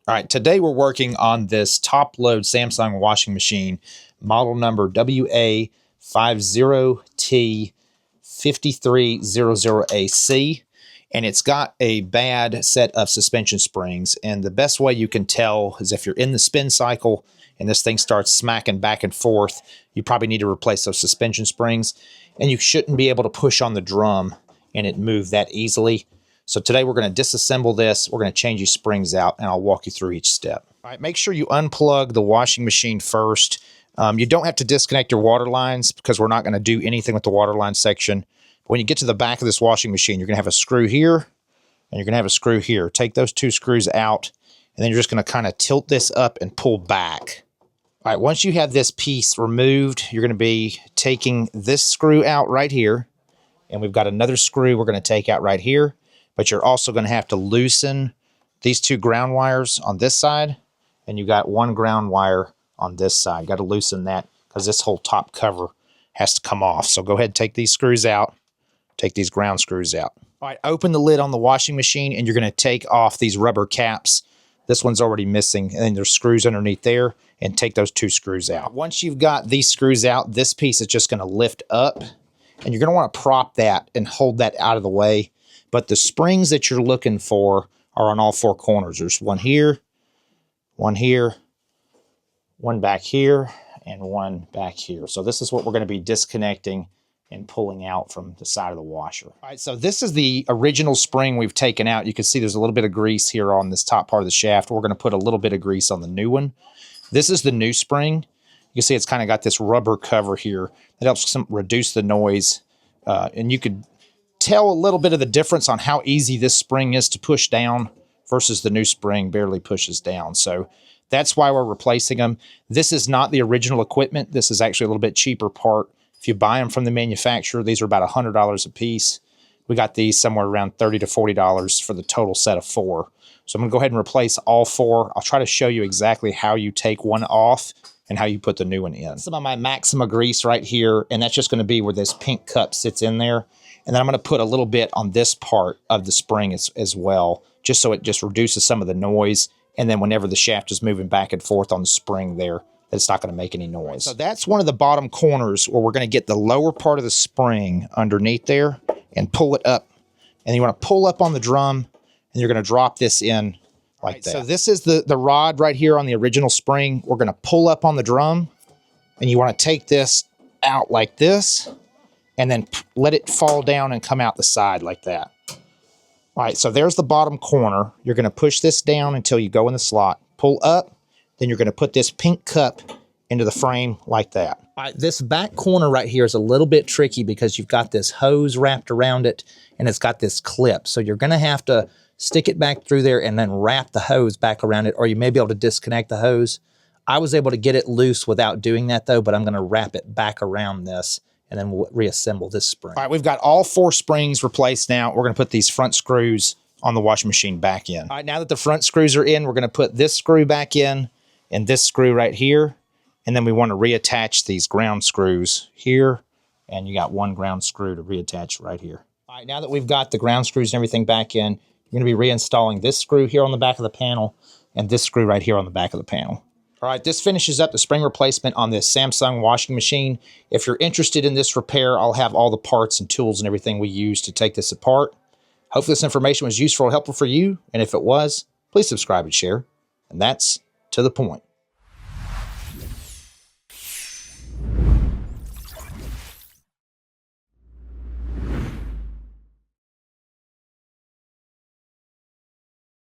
All right, today we're working on this top load Samsung washing machine, model number WA50T5300AC, and it's got a bad set of suspension springs. And the best way you can tell is if you're in the spin cycle and this thing starts smacking back and forth, you probably need to replace those suspension springs, and you shouldn't be able to push on the drum and it move that easily. So today we're going to disassemble this, we're going to change these springs out, and I'll walk you through each step. All right, make sure you unplug the washing machine first. You don't have to disconnect your water lines because we're not going to do anything with the water line section. But when you get to the back of this washing machine, you're going to have a screw here, and you're going to have a screw here. Take those two screws out, and then you're just going to kind of tilt this up and pull back. All right, once you have this piece removed, you're going to be taking this screw out right here, and we've got another screw we're going to take out right here. But you're also going to have to loosen these two ground wires on this side, and you got one ground wire on this side. You got to loosen that because this whole top cover has to come off. So go ahead and take these screws out, take these ground screws out. All right, open the lid on the washing machine, and you're going to take off these rubber caps. This one's already missing, and then there's screws underneath there, and take those two screws out. Once you've got these screws out, this piece is just going to lift up, and you're going to want to prop that and hold that out of the way. But the springs that you're looking for are on all four corners. There's one here, one back here, and one back here. So this is what we're going to be disconnecting and pulling out from the side of the washer. All right, so this is the original spring we've taken out. You can see there's a little bit of grease here on this top part of the shaft. We're going to put a little bit of grease on the new one. This is the new spring. You can see it's kind of got this rubber cover here that helps reduce the noise. And you could tell a little bit of the difference on how easy this spring is to push down versus the new spring barely pushes down. So that's why we're replacing them. This is not the original equipment. This is actually a little bit cheaper part. If you buy them from the manufacturer, these are about $100 a piece. We got these somewhere around $30 to $40 for the total set of four. So I'm going to go ahead and replace all four. I'll try to show you exactly how you take one off and how you put the new one in. Some of my Maxima grease right here, and that's just going to be where this pink cup sits in there. And then I'm going to put a little bit on this part of the spring as well, just so it just reduces some of the noise. And then whenever the shaft is moving back and forth on the spring there, it's not going to make any noise. So that's one of the bottom corners where we're going to get the lower part of the spring underneath there and pull it up. And you want to pull up on the drum, and you're going to drop this in like that. So this is the rod right here on the original spring. We're going to pull up on the drum, and you want to take this out like this, and then let it fall down and come out the side like that. All right, so there's the bottom corner. You're going to push this down until you go in the slot. Pull up, then you're going to put this pink cup into the frame like that. All right, this back corner right here is a little bit tricky because you've got this hose wrapped around it, and it's got this clip. So you're going to have to stick it back through there and then wrap the hose back around it, or you may be able to disconnect the hose. I was able to get it loose without doing that, though, but I'm going to wrap it back around this, and then we'll reassemble this spring. All right, we've got all four springs replaced now. We're going to put these front screws on the washing machine back in. All right, now that the front screws are in, we're going to put this screw back in and this screw right here. And then we want to reattach these ground screws here. And you got one ground screw to reattach right here. All right, now that we've got the ground screws and everything back in, you're going to be reinstalling this screw here on the back of the panel and this screw right here on the back of the panel. All right, this finishes up the spring replacement on this Samsung washing machine. If you're interested in this repair, I'll have all the parts and tools and everything we use to take this apart. Hopefully this information was useful and helpful for you. And if it was, please subscribe and share. And that's to the point.